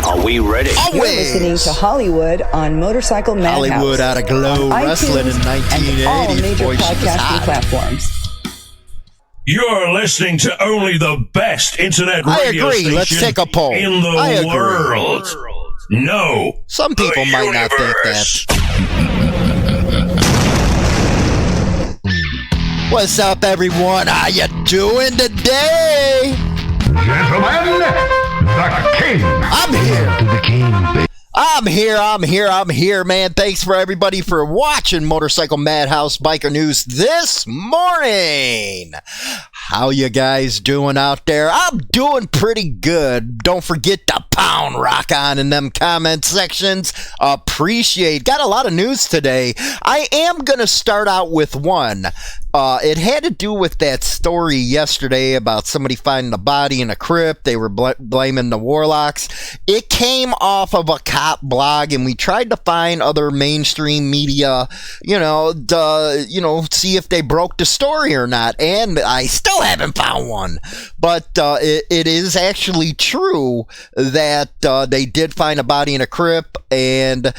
Are we ready? You're listening to Hollywood on Motorcycle Madhouse. Hollywood out of Glow Wrestling in 1980. And all major podcasting platforms. You're listening to only the best internet radio station Let's take a poll. In the world. No. Some people might not think that. What's up, everyone? How you doing today? Gentlemen, the King. I'm here. To the King, baby. I'm here, man. Thanks for everybody for watching Motorcycle Madhouse Biker News this morning. How you guys doing out there? I'm doing pretty good. Don't forget to pound rock on in them comment sections. Appreciate. Got a lot of news today. I am going to start out with one. It had to do with that story yesterday about somebody finding a body in a crypt. They were blaming the Warlocks. It came off of a cop blog, and we tried to find other mainstream media, see if they broke the story or not. And I still haven't found one. But it is actually true that they did find a body in a crypt, and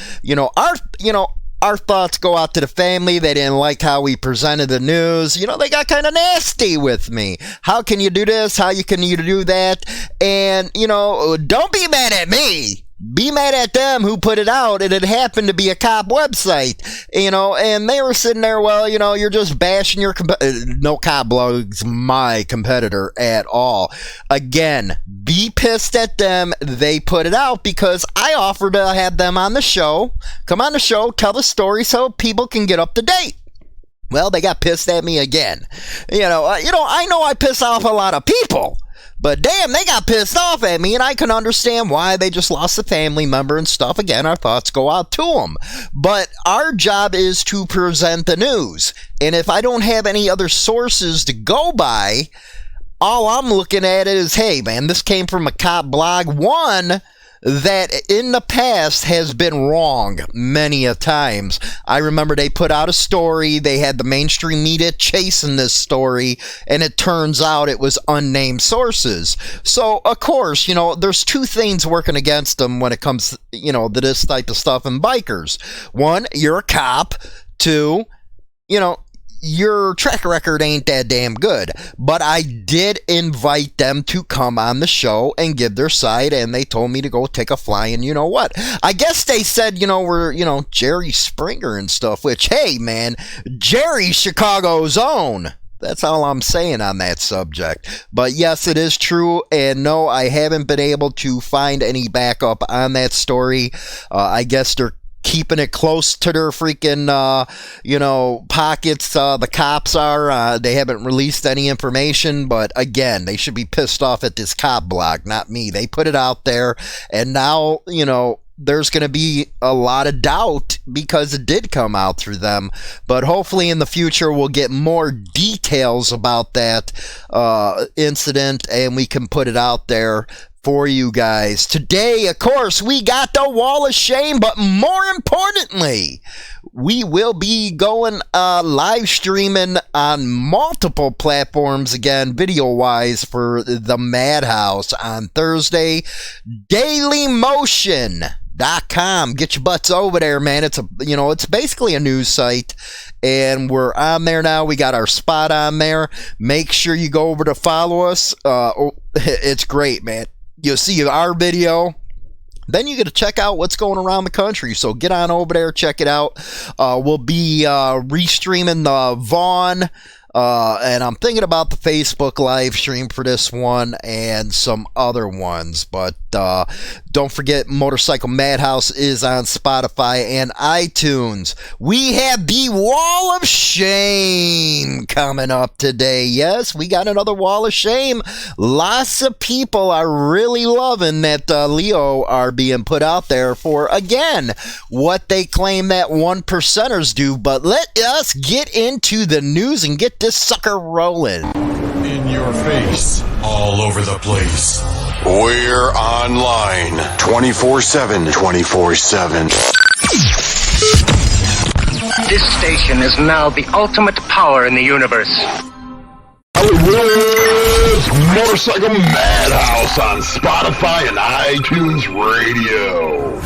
our thoughts go out to the family. They didn't like how we presented the news. They got kind of nasty with me. How can you do this? How can you do that? And, don't be mad at me. Be mad at them who put it out, and it happened to be a cop website, and they were sitting there, well, you're just bashing your no cop blog's my competitor at all. Again, be pissed at them. They put it out because I offered to have them on the show, come on the show, tell the story so people can get up to date. Well, they got pissed at me again. I know I piss off a lot of people. But damn, they got pissed off at me, and I can understand why. They just lost a family member and stuff. Again, our thoughts go out to them. But our job is to present the news. And if I don't have any other sources to go by, all I'm looking at is, hey, man, this came from a cop blog. One that in the past has been wrong many a times. I remember they put out a story, they had the mainstream media chasing this story, and it turns out it was unnamed sources. So, of course, there's two things working against them when it comes, to this type of stuff in bikers. One, you're a cop. Two, your track record ain't that damn good. But I did invite them to come on the show and give their side, and they told me to go take a fly, and you know what? I guess they said, we're, Jerry Springer and stuff, which, hey, man, Jerry's Chicago's own. That's all I'm saying on that subject. But yes, it is true, and no, I haven't been able to find any backup on that story. I guess they're keeping it close to their freaking, pockets. The cops are. They haven't released any information, but again, they should be pissed off at this cop blog, not me. They put it out there, and now, there's going to be a lot of doubt because it did come out through them. But hopefully in the future we'll get more details about that incident, and we can put it out there for you guys. Today, of course, we got the Wall of Shame, but more importantly, we will be going live streaming on multiple platforms again, video-wise, for the Madhouse on Thursday. DailyMotion.com. Get your butts over there, man. It's basically a news site, and we're on there now. We got our spot on there. Make sure you go over to follow us. It's great, man. You'll see our video. Then you get to check out what's going around the country. So get on over there, check it out. We'll be restreaming the Vaughn. And I'm thinking about the Facebook live stream for this one and some other ones. But don't forget, Motorcycle Madhouse is on Spotify and iTunes. We have the Wall of Shame coming up today. Yes, we got another Wall of Shame. Lots of people are really loving that Leo are being put out there for, again, what they claim that 1%ers do. But let us get into the news and get this sucker rolling. In your face, all over the place. We're online 24/7. 24/7. This station is now the ultimate power in the universe. Hollywood Motorcycle Madhouse on Spotify and iTunes Radio.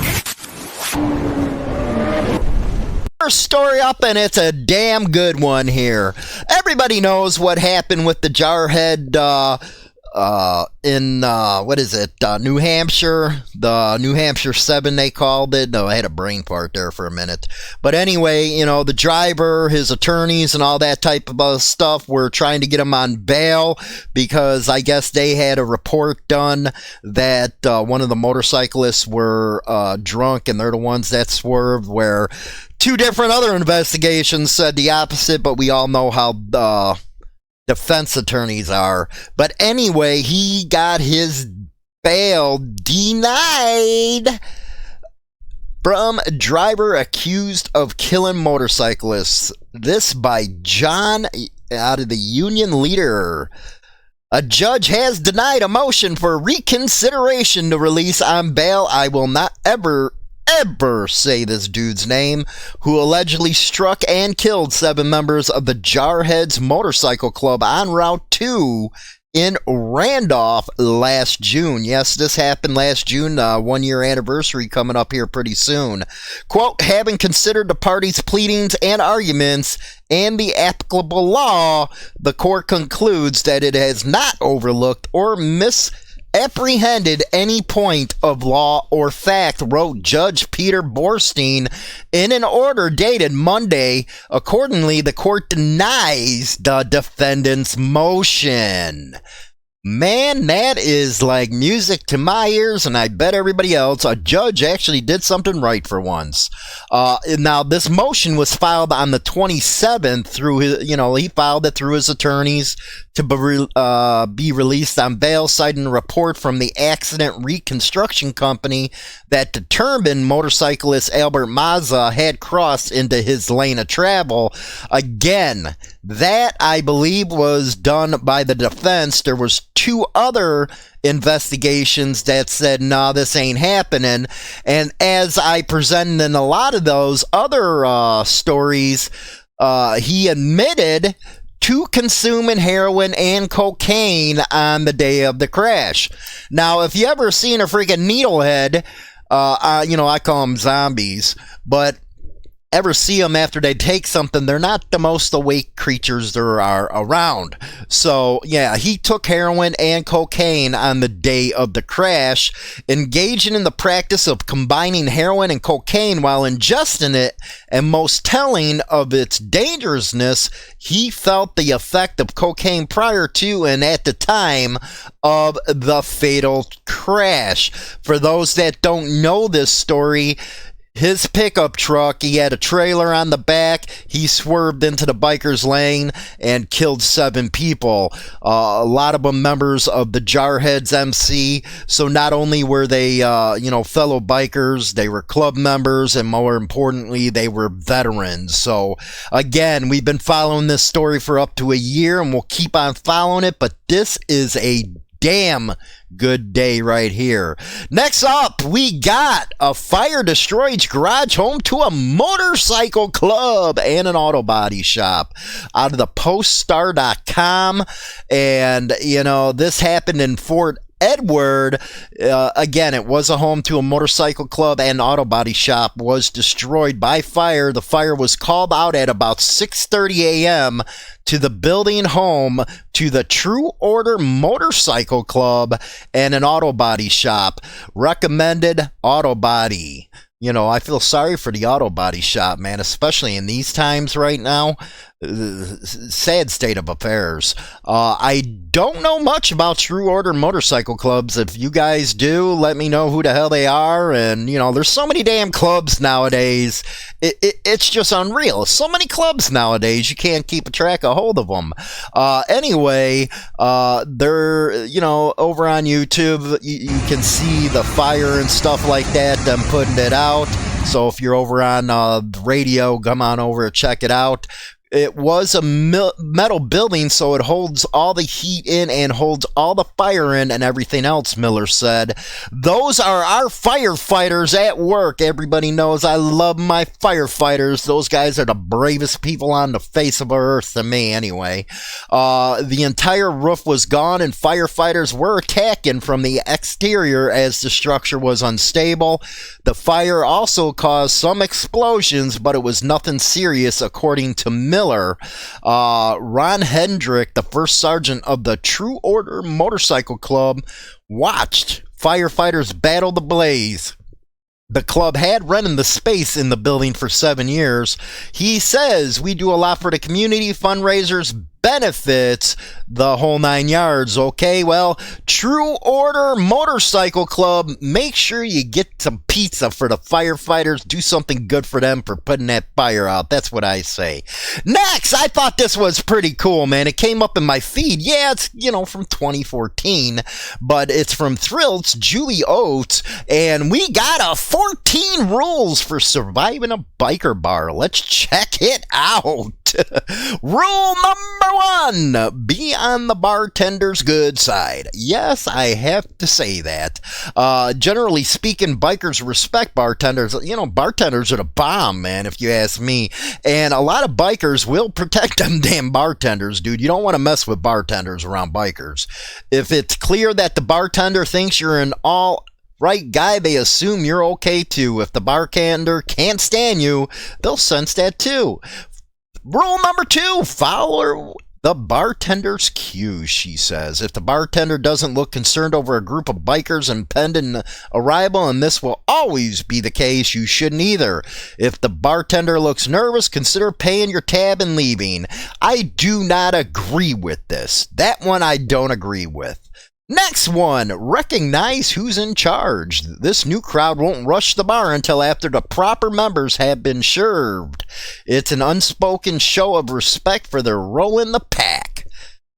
First story up, and it's a damn good one here. Everybody knows what happened with the Jarhead in New Hampshire, the New Hampshire 7 they called it. No, I had a brain fart there for a minute. But anyway, the driver, his attorneys and all that type of stuff were trying to get him on bail because I guess they had a report done that one of the motorcyclists were drunk, and they're the ones that swerved, where two different other investigations said the opposite, but we all know how defense attorneys are. But anyway, he got his bail denied from driver accused of killing motorcyclists. This by John out of the Union Leader. A judge has denied a motion for reconsideration to release on bail. I will not ever say this dude's name, who allegedly struck and killed 7 members of the Jarheads Motorcycle Club on Route 2 in Randolph last June. Yes, this happened last June, 1 year anniversary coming up here pretty soon. Quote, having considered the parties' pleadings and arguments and the applicable law, the court concludes that it has not overlooked or misapprehended any point of law or fact, wrote Judge Peter Borstein in an order dated Monday. Accordingly, the court denies the defendant's motion. Man, that is like music to my ears, and I bet everybody else. A judge actually did something right for once. Now, this motion was filed on the 27th through his, he filed it through his attorneys to be released on bail, citing a report from the Accident Reconstruction Company that determined motorcyclist Albert Mazza had crossed into his lane of travel. Again, that I believe was done by the defense. There was 2 other investigations that said, nah, this ain't happening. And as I presented in a lot of those other stories, he admitted to consuming heroin and cocaine on the day of the crash. Now, if you ever seen a freaking needlehead, I call them zombies, but ever see them after they take something, they're not the most awake creatures there are around. So, yeah, he took heroin and cocaine on the day of the crash, engaging in the practice of combining heroin and cocaine while ingesting it, and most telling of its dangerousness, he felt the effect of cocaine prior to and at the time of the fatal crash. For those that don't know this story, his pickup truck, he had a trailer on the back. He swerved into the biker's lane and killed 7 people. A lot of them members of the Jarheads MC. So not only were they, fellow bikers, they were club members, and more importantly, they were veterans. So again, we've been following this story for up to a year, and we'll keep on following it. But this is a damn good day right here. Next up, we got a fire destroys garage home to a motorcycle club and an auto body shop out of the poststar.com. And, this happened in Fort Edward. Again, it was a home to a motorcycle club and auto body shop, was destroyed by fire. The fire was called out at about 6:30 a.m. to the building home to the True Order Motorcycle Club and an auto body shop. Recommended auto body. I feel sorry for the auto body shop, man, especially in these times right now. Sad state of affairs. I don't know much about True Order Motorcycle Clubs. If you guys do, let me know who the hell they are. And, there's so many damn clubs nowadays. It's just unreal. So many clubs nowadays, you can't keep a track of hold of them. Anyway, they're, over on YouTube, you can see the fire and stuff like that, them putting it out. So if you're over on the radio, come on over and check it out. It was a metal building, so it holds all the heat in and holds all the fire in and everything else, Miller said. Those are our firefighters at work. Everybody knows I love my firefighters. Those guys are the bravest people on the face of earth to me, anyway. The entire roof was gone, and firefighters were attacking from the exterior as the structure was unstable. The fire also caused some explosions, but it was nothing serious, according to Miller. Ron Hendrick, the first sergeant of the True Order Motorcycle Club, watched firefighters battle the blaze. The club had rented the space in the building for 7 years. He says, we do a lot for the community, fundraisers, benefits, the whole 9 yards. Okay, well, True Order Motorcycle Club, make sure you get some pizza for the firefighters. Do something good for them for putting that fire out. That's what I say. Next, I thought this was pretty cool, man. It came up in my feed. Yeah, it's, from 2014, but it's from Thrill's Julie Oates, and we got 14 rules for surviving a biker bar. Let's check it out. Rule number 1, be on the bartender's good side. Yes, I have to say that. Generally speaking, bikers respect bartenders. Bartenders are the bomb, man, if you ask me. And a lot of bikers will protect them damn bartenders, dude. You don't want to mess with bartenders around bikers. If it's clear that the bartender thinks you're an all right guy, they assume you're okay too. If the bartender can't stand you, they'll sense that too. Rule number 2, follow the bartender's cues, she says. If the bartender doesn't look concerned over a group of bikers impending arrival, and this will always be the case, you shouldn't either. If the bartender looks nervous, consider paying your tab and leaving. I do not agree with this. That one I don't agree with. Next one, recognize who's in charge. This new crowd won't rush the bar until after the proper members have been served. It's an unspoken show of respect for their role in the pack.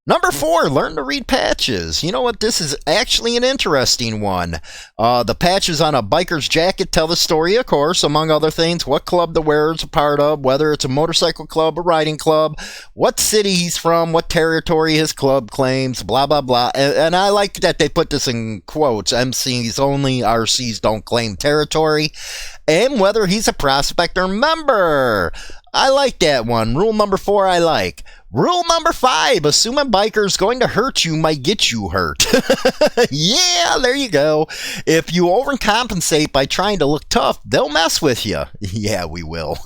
Number 4, learn to read patches. You know what? This is actually an interesting one. The patches on a biker's jacket tell the story, of course, among other things, what club the wearer is a part of, whether it's a motorcycle club or riding club, what city he's from, what territory his club claims, blah, blah, blah. And I like that they put this in quotes. MCs only, RCs don't claim territory, and whether he's a prospect or member. I like that one. Rule number 4, I like. Rule number 5, assuming biker's going to hurt you might get you hurt. Yeah, there you go. If you overcompensate by trying to look tough, they'll mess with you. Yeah, we will.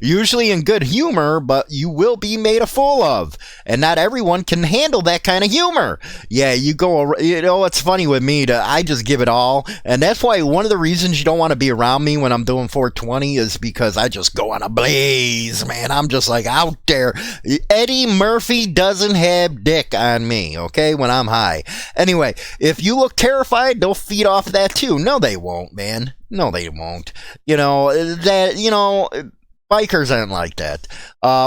Usually in good humor, but you will be made a fool of. And not everyone can handle that kind of humor. Yeah, it's funny with me, I just give it all. And that's why one of the reasons you don't want to be around me when I'm doing 420 is because I just go on a blaze, man. I'm just like out there. Eddie Murphy doesn't have dick on me, okay, when I'm high. Anyway, if you look terrified, they'll feed off that too. No, they won't, man. No, they won't. Bikers aren't like that.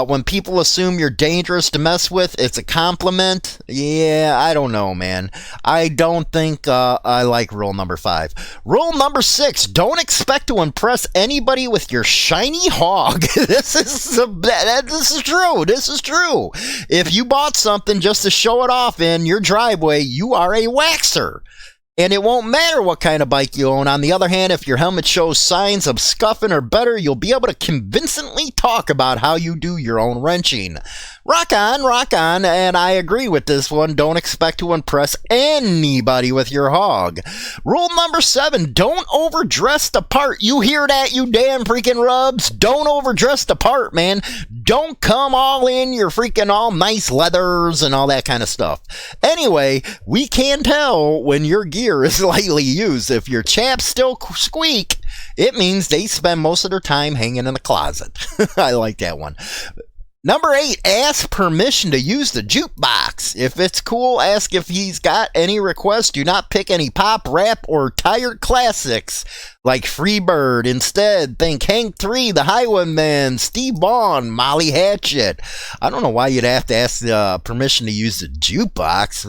When people assume you're dangerous to mess with, it's a compliment. Yeah, I don't know, man. I don't think I like rule number 5. Rule number 6, don't expect to impress anybody with your shiny hog. This is true. This is true. If you bought something just to show it off in your driveway, you are a waxer. And it won't matter what kind of bike you own. On the other hand, if your helmet shows signs of scuffing or better, you'll be able to convincingly talk about how you do your own wrenching. Rock on, and I agree with this one. Don't expect to impress anybody with your hog. Rule number 7, don't overdress the part. You hear that, you damn freaking rubs? Don't overdress the part, man. Don't come all in your freaking all nice leathers and all that kind of stuff. Anyway, we can tell when your gear is lightly used. If your chaps still squeak, it means they spend most of their time hanging in the closet. I like that one. Number 8, ask permission to use the jukebox. If it's cool, ask if he's got any requests. Do not pick any pop, rap, or tired classics like Free Bird. Instead, think Hank 3, The Highwaymen, Steve Vaughn, Molly Hatchet. I don't know why you'd have to ask permission to use the jukebox.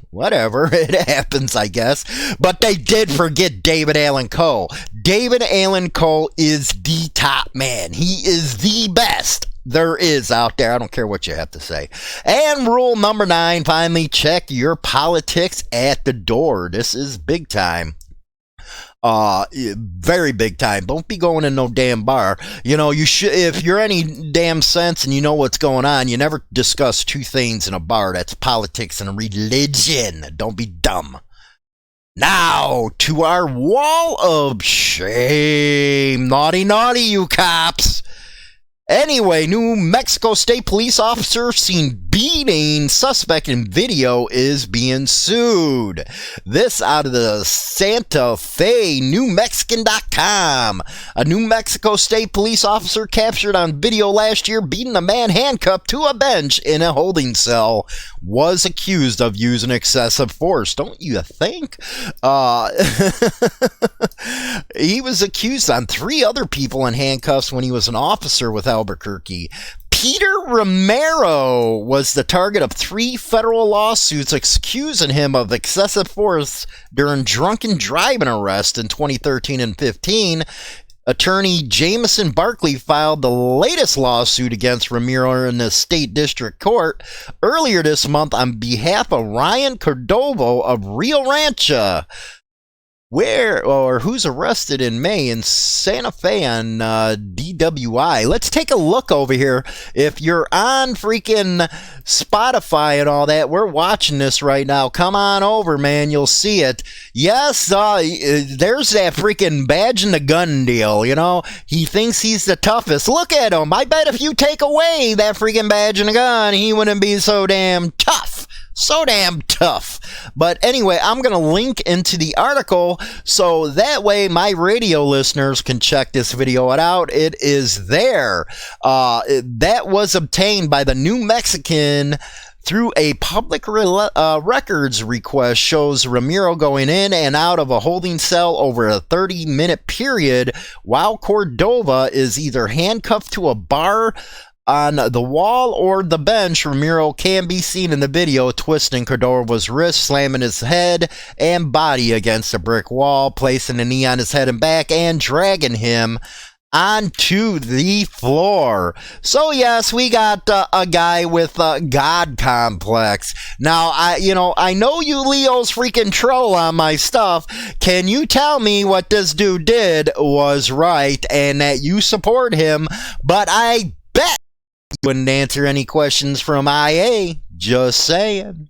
Whatever. It happens, I guess. But they did forget David Allan Coe. David Allan Coe is the top man. He is the best. there is out there. I don't care what you have to say. And rule number 9, finally, check your politics at the door. This is big time. Very big time. Don't be going in no damn bar. You know, you should, if you're any damn sense and you know what's going on, you never discuss two things in a bar. That's politics and religion. Don't be dumb. Now, to our wall of shame. Naughty, naughty, you cops. Anyway, New Mexico State police officer seen beating suspect in video is being sued. This out of the Santa Fe NewMexican.com. A New Mexico State police officer captured on video last year beating a man handcuffed to a bench in a holding cell was accused of using excessive force. Don't you think? He was accused on 3 other people in handcuffs when he was an officer with Albuquerque. Peter Romero was the target of 3 federal lawsuits accusing him of excessive force during drunken driving arrest in 2013 and 15. Attorney Jameson Barkley filed the latest lawsuit against Romero in the state district court earlier this month on behalf of Ryan Cordova of Rio Rancho, who's arrested in May in Santa Fe on DWI. Let's take a look over here. If you're on freaking Spotify and all that, we're watching this right now. Come on over, man. You'll see it. Yes, there's that freaking badge and the gun deal, you know. He thinks he's the toughest. Look at him. I bet if you take away that freaking badge and the gun, he wouldn't be so damn tough. So damn tough. But anyway, I'm going to link into the article so that way my radio listeners can check this video out. It is there. That was obtained by the New Mexican through a public records request. Shows Romero going in and out of a holding cell over a 30-minute period while Cordova is either handcuffed to a bar on the wall or the bench. Romero can be seen in the video twisting Cordova's wrist, slamming his head and body against a brick wall, placing a knee on his head and back, and dragging him onto the floor. So yes, we got a guy with a God complex. Now, I know you Leos freaking troll on my stuff. Can you tell me what this dude did was right and that you support him? But I bet you wouldn't answer any questions from IA. Just saying.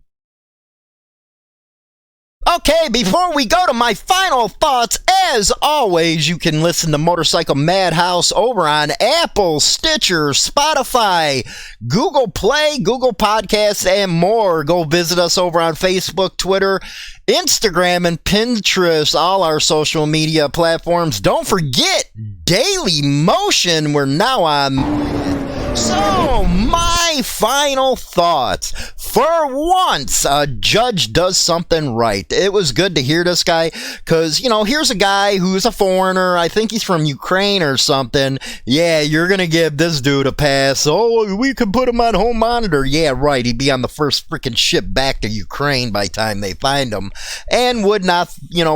Okay, before we go to my final thoughts, as always, you can listen to Motorcycle Madhouse over on Apple, Stitcher, Spotify, Google Play, Google Podcasts, and more. Go visit us over on Facebook, Twitter, Instagram, and Pinterest, all our social media platforms. Don't forget Daily Motion. We're now on. So, my final thoughts. For once, a judge does something right. It was good to hear this guy, because, here's a guy who's a foreigner. I think he's from Ukraine or something. Yeah, you're going to give this dude a pass. Oh, we could put him on home monitor. Yeah, right. He'd be on the first freaking ship back to Ukraine by the time they find him, and would not,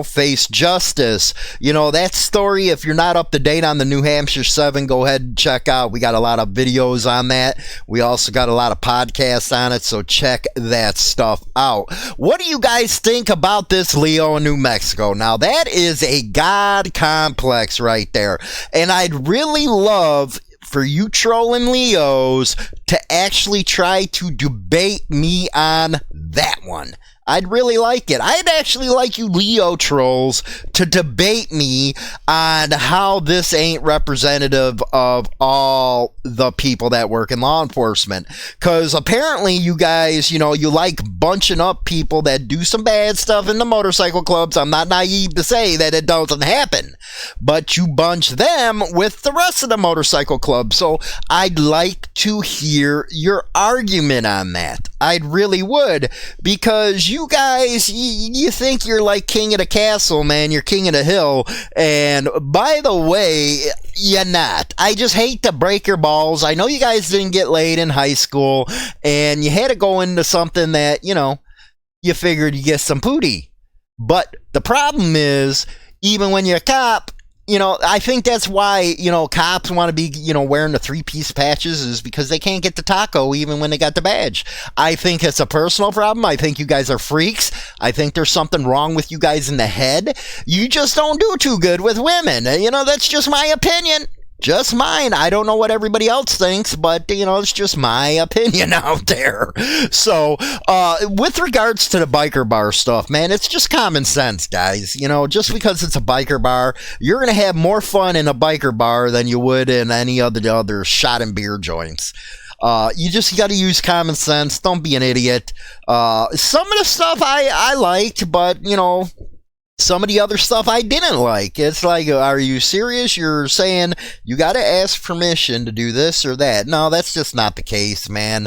face justice. That story, if you're not up to date on the New Hampshire 7, go ahead and check out. We got a lot of videos on that. We also got a lot of podcasts on it, so check that stuff out. What do you guys think about this Leo in New Mexico? Now, that is a God complex right there, and I'd really love for you trolling Leos to actually try to debate me on that one. I'd really like it. I'd actually like you Leo trolls to debate me on how this ain't representative of all the people that work in law enforcement. Because apparently you guys, you like bunching up people that do some bad stuff in the motorcycle clubs. I'm not naive to say that it doesn't happen. But you bunch them with the rest of the motorcycle clubs. So I'd like to hear your argument on that. I really would, because you guys, you think you're like king of the castle, man. You're king of the hill. And by the way, you're not. I just hate to break your balls. I know you guys didn't get laid in high school, and you had to go into something that, you figured you get some booty. But the problem is, even when you're a cop, I think that's why, cops want to be, wearing the 3-piece patches is because they can't get the taco even when they got the badge. I think it's a personal problem. I think you guys are freaks. I think there's something wrong with you guys in the head. You just don't do too good with women. That's just my opinion. Just mine. I don't know what everybody else thinks, but, it's just my opinion out there. So, with regards to the biker bar stuff, man, it's just common sense, guys. Just because it's a biker bar, you're going to have more fun in a biker bar than you would in any other shot and beer joints. You just got to use common sense. Don't be an idiot. Some of the stuff I liked, but, some of the other stuff I didn't like. It's like, are you serious? You're saying you got to ask permission to do this or that. No, that's just not the case, man.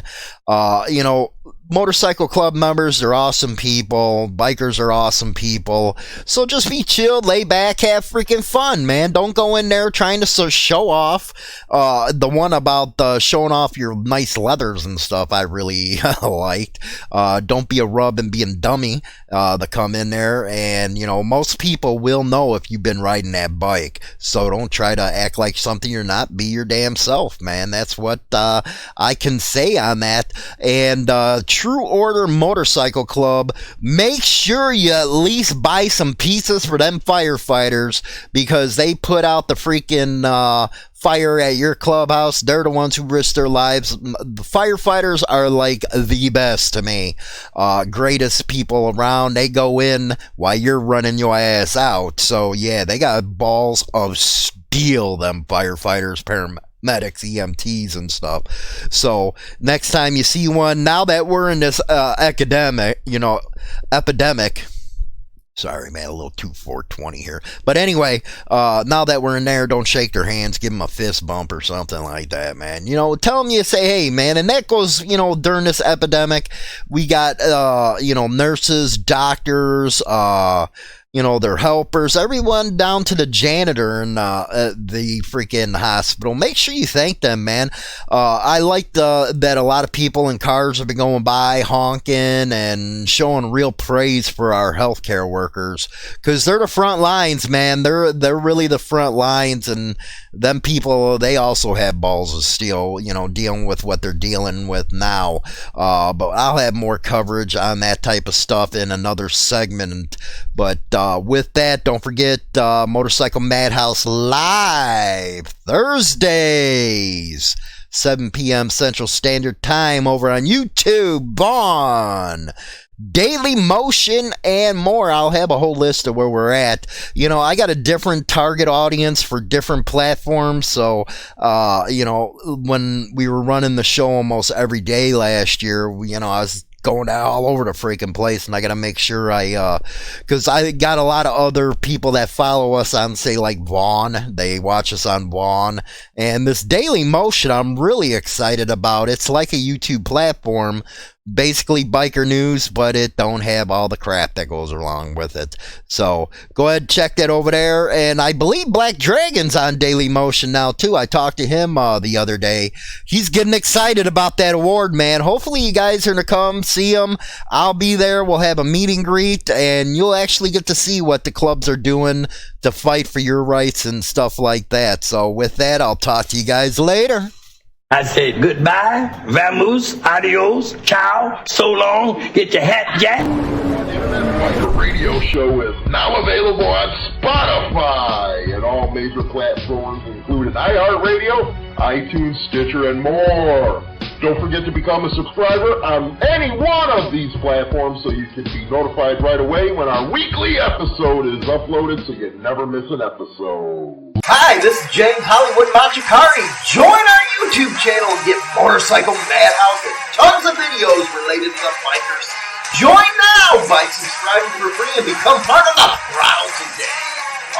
Motorcycle club members, they're awesome people. Bikers are awesome people. So just be chilled, lay back, have freaking fun, man. Don't go in there trying to show off. The one about showing off your nice leathers and stuff, I really liked. Don't be a rub and being dummy to come in there. And, most people will know if you've been riding that bike. So don't try to act like something you're not. Be your damn self, man. That's what I can say on that. And True Order Motorcycle Club, make sure you at least buy some pizzas for them firefighters, because they put out the freaking fire at your clubhouse. They're the ones who risk their lives. The firefighters are like the best to me. Greatest people around. They go in while you're running your ass out. So yeah, they got balls of steel, them firefighters, paramedics, EMTs and stuff. So next time you see one, now that we're in this epidemic, sorry, man, a little too 420 here. But anyway, now that we're in there, don't shake their hands, give them a fist bump or something like that, man. Tell them you say, hey, man, and that goes, during this epidemic, we got, nurses, doctors, their helpers, everyone down to the janitor in the freaking hospital. Make sure you thank them, man. I like that a lot of people in cars have been going by honking and showing real praise for our healthcare workers, because they're the front lines, man. They're really the front lines, and them people, they also have balls of steel, dealing with what they're dealing with now. But I'll have more coverage on that type of stuff in another segment. But with that, don't forget Motorcycle Madhouse live Thursdays, 7 p.m. Central Standard Time over on YouTube, on Daily Motion, and more. I'll have a whole list of where we're at. I got a different target audience for different platforms. So, when we were running the show almost every day last year, I was going out all over the freaking place, and I gotta make sure because I got a lot of other people that follow us on, say, like Vaughn. They watch us on Vaughn, and this Daily Motion I'm really excited about. It's like a YouTube platform, basically biker news, but it don't have all the crap that goes along with it. So go ahead, check that over there. And I believe Black Dragon's on Daily Motion now too. I talked to him the other day. He's getting excited about that award, man. Hopefully you guys are gonna come see him. I'll be there. We'll have a meet and greet, and you'll actually get to see what the clubs are doing to fight for your rights and stuff like that. So with that, I'll talk to you guys later. I said goodbye, vamoose, adios, ciao, so long, get your hat jack. The radio show is now available on Spotify and all major platforms, including iHeartRadio, iTunes, Stitcher, and more. Don't forget to become a subscriber on any one of these platforms so you can be notified right away when our weekly episode is uploaded, so you never miss an episode. Hi, this is James Hollywood Machikari. Join our YouTube channel and get Motorcycle Madhouse and tons of videos related to bikers. Join now by subscribing for free and become part of the Throttle today.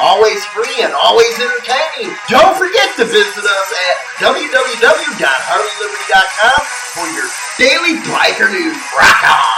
Always free and always entertaining. Don't forget to visit us at www.harleyliberty.com for your daily biker news. Rock on!